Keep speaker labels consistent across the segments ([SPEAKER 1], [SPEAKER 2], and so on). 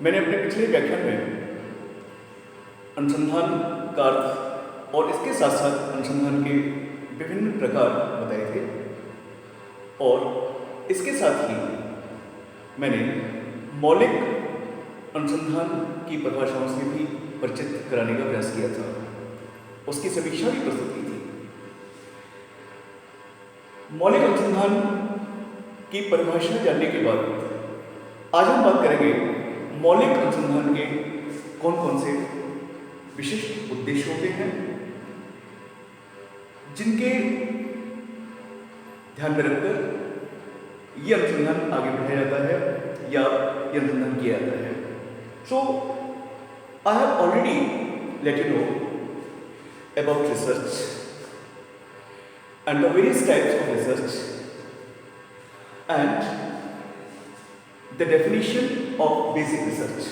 [SPEAKER 1] मैंने अपने पिछले व्याख्यान में अनुसंधान का अर्थ और इसके साथ साथ अनुसंधान के विभिन्न प्रकार बताए थे और इसके साथ ही मैंने मौलिक अनुसंधान की परिभाषाओं से भी परिचित कराने का प्रयास किया था, उसकी समीक्षा भी प्रस्तुत की थी। मौलिक अनुसंधान की परिभाषा जानने के बाद आज हम बात करेंगे मौलिक अनुसंधान के कौन कौन से विशिष्ट उद्देश्य होते हैं जिनके ध्यान में रखकर यह अनुसंधान आगे बढ़ाया जाता है या यह अनुसंधान किया जाता है। So I have already let you know about research and the various types of research and the definition of basic research.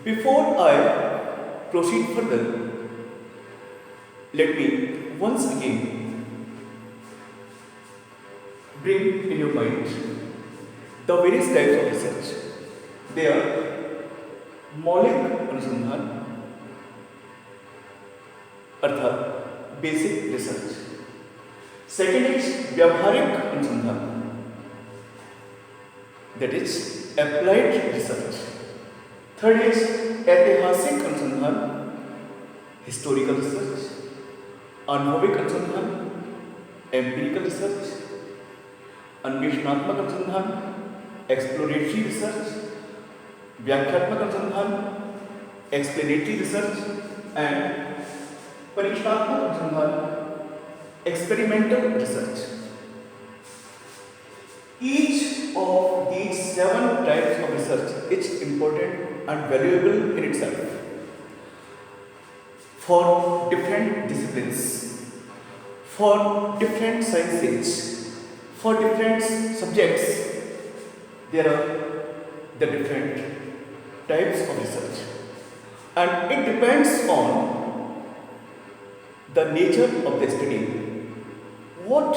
[SPEAKER 1] Before I proceed further, let me once again bring in your mind the various types of research. They are मौलिक अनुसंधान अर्थात basic research, second is व्यावहारिक अनुसंधान that is applied research, third is ऐतिहासिक अनुसंधान historical research, अनुभविक अनुसंधान empirical research, अन्वेषणात्मक अनुसंधान exploratory research, व्याख्यात्मक अनुसंधान एक्सप्लेनेटरी रिसर्च एंड परीक्षणात्मक अनुसंधान experimental research. Each of these 7 types of research is important and valuable in itself for different disciplines, for different sciences, for different subjects. There are the different types of research and it depends on the nature of the study, what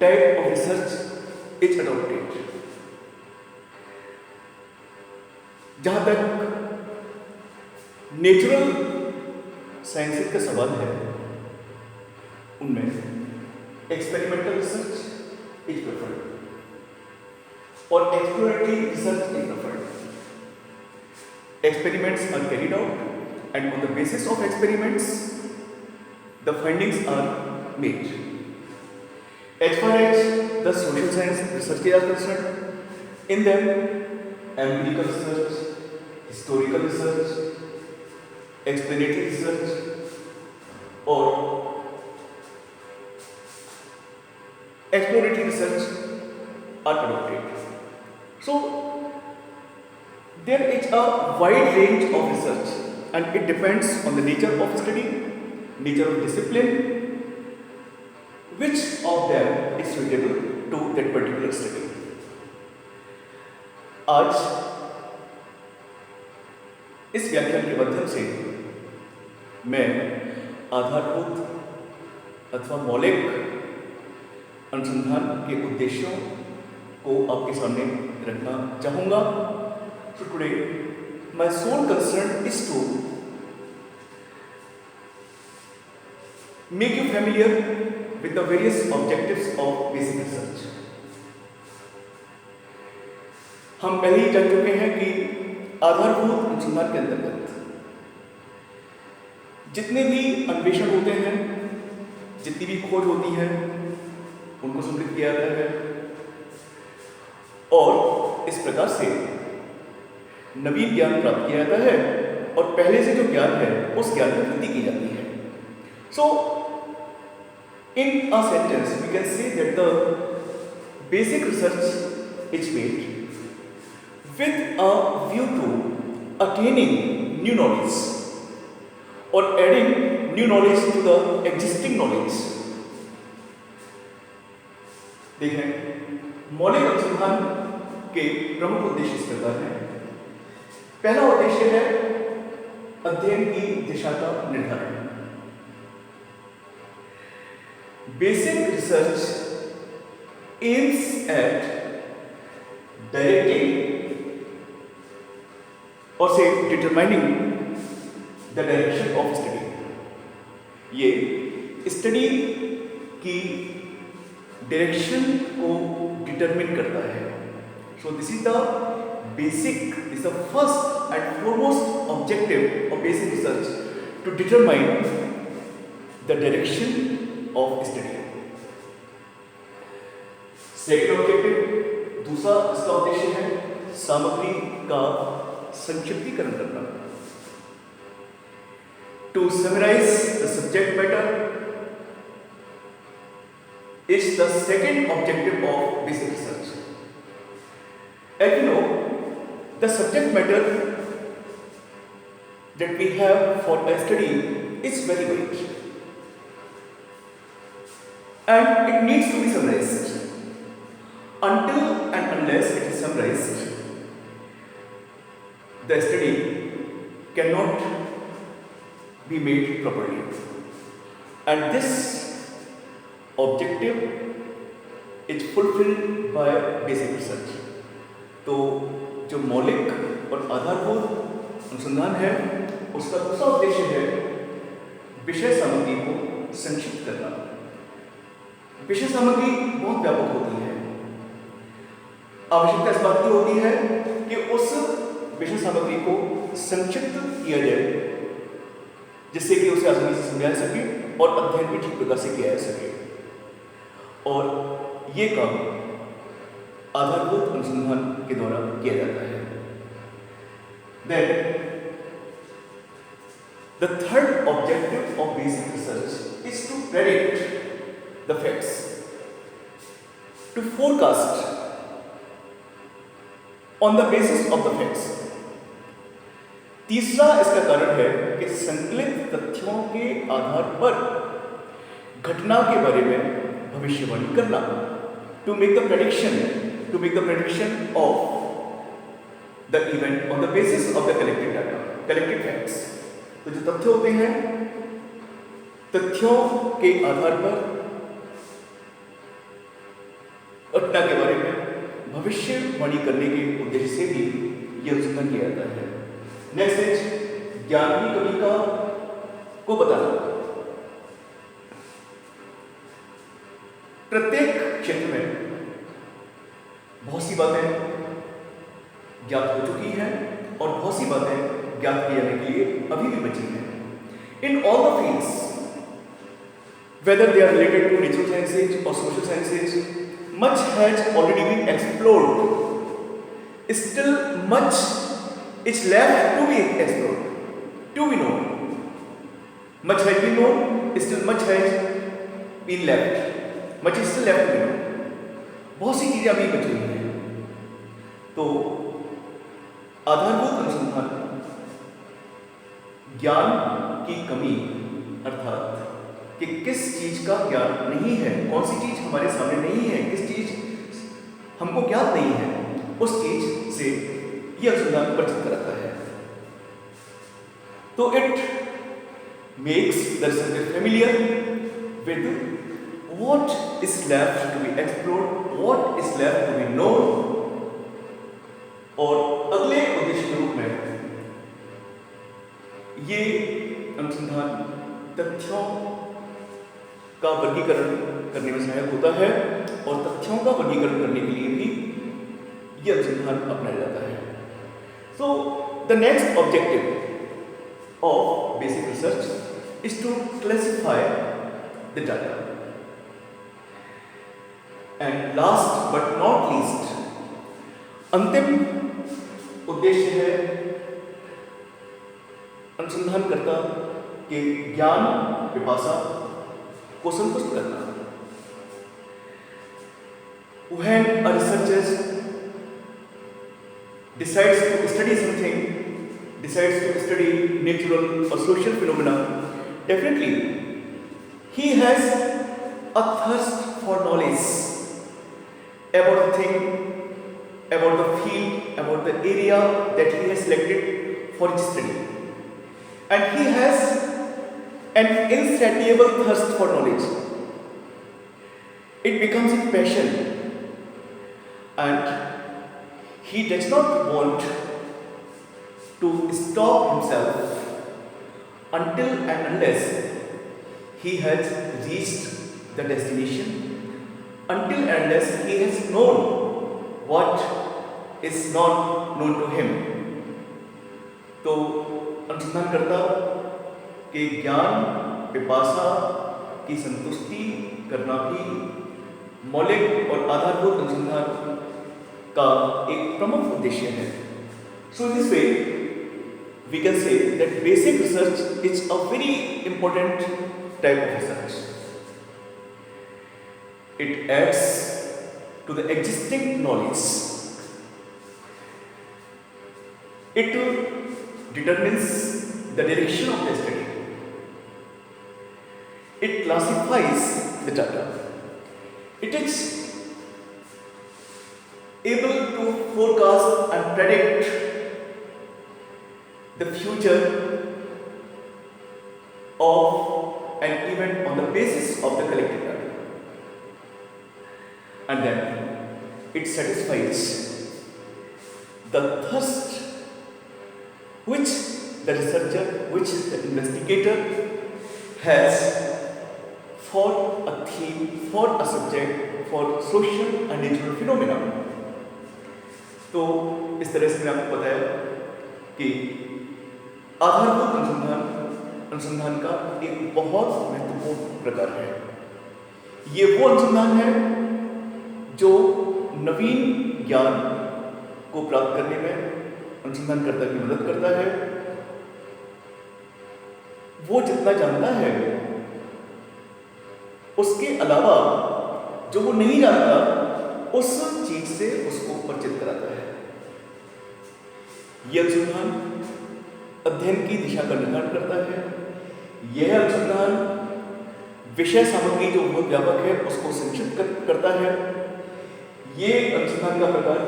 [SPEAKER 1] type of research is adopted. जहाँ तक natural sciences का सवाल है उनमें experimental research is preferred और exploratory research is preferred. Experiments are carried out and on the basis of experiments the findings are made. As far as the social science research are concerned, in them empirical research, historical research, explanatory research or exploratory research are adopted. So there is a wide range of research and it depends on the nature of study, nature of discipline, which of them is suitable to that particular study. आज इस व्याख्यान के माध्यम से मैं आधारभूत अथवा मौलिक अनुसंधान के उद्देश्यों को आपके सामने रखना चाहूँगा. So today my sole concern is to make you familiar with the various objectives of basic research. हम पहले ही जान चुके हैं कि आधारभूत अनुसंधान के अंतर्गत जितने भी अन्वेषण होते हैं, जितनी भी खोज होती है, उनको सम्मिलित किया जाता है और इस प्रकार से नवीन ज्ञान प्राप्त किया जाता है और पहले से जो ज्ञान है उस ज्ञान में वृद्धि की जाती है. So in a sentence we can say that the basic research is made with a view to attaining new knowledge or adding new knowledge to the existing knowledge. देखें मौलिक अनुसंधान के प्रमुख उद्देश्य इस प्रकार हैं. पहला उद्देश्य है अध्ययन की दिशा का निर्धारण. Basic research aims at directing और से determining the direction of study. ये स्टडी की डायरेक्शन को डिटरमिन करता है। So this is the basic, is the first and foremost objective of basic research to determine the direction of study. Second objective, दूसरा इसका उद्देश्य है सामग्री का संक्षिप्तीकरण करना। To summarise the subject matter is the second objective of basic research. As you know, the subject matter that we have for a study is very wide and it needs to be summarized. Until and unless it is summarized, the study cannot be made properly. And this objective is fulfilled by basic research. तो जो मौलिक और आधारभूत अनुसंधान है उसका दूसरा उद्देश्य है विषय सामग्री को संक्षिप्त करना। विषय सामग्री बहुत व्यापक होती है। आवश्यकता इस बात की होती है कि उस विषय सामग्री को संक्षिप्त किया जाए जिससे कि उसे आसानी से समझा जा सके और अध्ययन भी ठीक प्रकार से किया जा सके। और ये काम आधारभूत अनुसंधान के द्वारा किया जाता है। Then the third objective of basic research is to predict the facts, to forecast on the basis of the facts. तीसरा इसका कारण है कि संकलित तथ्यों के आधार पर घटना के बारे में भविष्यवाणी करना। To make the prediction of the event on the basis of the collected data, collected facts. तो जो तथ्य होते हैं, तथ्यों के आधार पर घटना के बारे में भविष्यवाणी करने के उद्देश्य से भी यह अनुसंधान किया जाता है। नेक्स्ट इज ज्ञान की कमी को बताना। प्रत्येक क्षेत्र में बहुत सी बातें ज्ञात हो चुकी हैं और बहुत सी बातें ज्ञात किए जाने के लिए अभी भी बची हैं। In all the fields, whether they are related to natural sciences or social sciences, much has already been explored. Still much is left to be explored, to be known. Much has been known, still much has been left. Much is still left to be known. बहुत सी चीजें अभी बची हुई हैं। तो आधारभूत अनुसंधान ज्ञान की कमी अर्थात कि किस चीज का ज्ञान नहीं है, कौन सी चीज हमारे सामने नहीं है, किस चीज हमको ज्ञात नहीं है, उस चीज से यह अनुसंधान परिचित कराता है। तो it makes the researcher familiar with what is left to be explored, what is left to be known। और अगले उद्देश्य के रूप में ये अनुसंधान तथ्यों का वर्गीकरण करने में सहायक होता है और तथ्यों का वर्गीकरण करने के लिए भी यह अनुसंधान अपनाया जाता है। So the next objective of basic research is to classify the data. And last but not least, अंतिम उद्देश्य है अनुसंधानकर्ता के ज्ञान पिपासा को संतुष्ट करना। When a researcher decides to study something, decides to study natural or social phenomena, definitely he has a thirst for knowledge about the thing, about the field, about the area that he has selected for his study. And he has an insatiable thirst for knowledge. It becomes a passion. And he does not want to stop himself until and unless he has reached the destination, until and unless he has known what is not known to him. तो अनुसंधानकर्ता के ज्ञान पिपासा की संतुष्टि करना भी मौलिक और आधारभूत अनुसंधान का एक प्रमुख उद्देश्य है. So in this way we can say that basic research is a very important type of research. It adds to the existing knowledge. It determines the direction of the study. It classifies the data. It is able to forecast and predict the future of an event on the basis of the collected data. And then it satisfies the thirst which the researcher, which the investigator has for a theme, for a subject, for social and natural phenomena. तो इस तरह से मैंने आपको बताया कि आधारभूत अनुसंधान का एक बहुत महत्वपूर्ण प्रकार है. ये वो अनुसंधान है जो नवीन ज्ञान को प्राप्त करने में अनुसंधानकर्ता की मदद करता है. वो जितना जानता है उसके अलावा जो वो नहीं जानता उस चीज से उसको परिचित कराता है. यह अनुसंधान अध्ययन की दिशा का निर्धारण करता है. यह अनुसंधान विषय सामग्री जो बहुत व्यापक है उसको संक्षिप्त करता है. ये अनुसंधान का प्रकार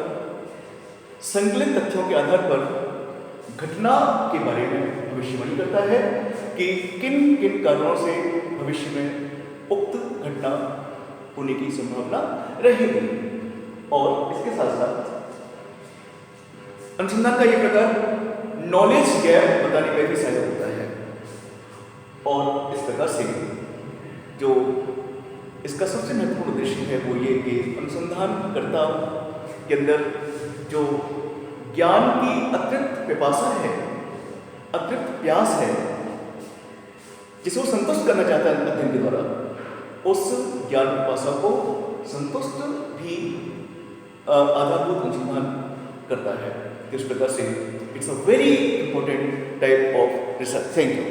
[SPEAKER 1] संकलित तथ्यों के आधार पर घटना के बारे में भविष्यवाणी करता है कि किन किन कारणों से भविष्य में उक्त घटना होने की संभावना रहेगी. और इसके साथ साथ अनुसंधान का यह प्रकार नॉलेज गैप बताने में भी सहायक होता है. और इस प्रकार से जो इसका सबसे महत्वपूर्ण उद्देश्य है वो ये कि अनुसंधानकर्ता के अंदर जो ज्ञान की अतिरिक्त पिपासा है, अतिरिक्त प्यास है, जिसे वो संतुष्ट करना चाहता है अध्ययन के द्वारा, उस ज्ञान पिपासा को संतुष्ट भी आधारभूत अनुसंधान करता है. इस प्रकार से it's a very important type of research. Thank you.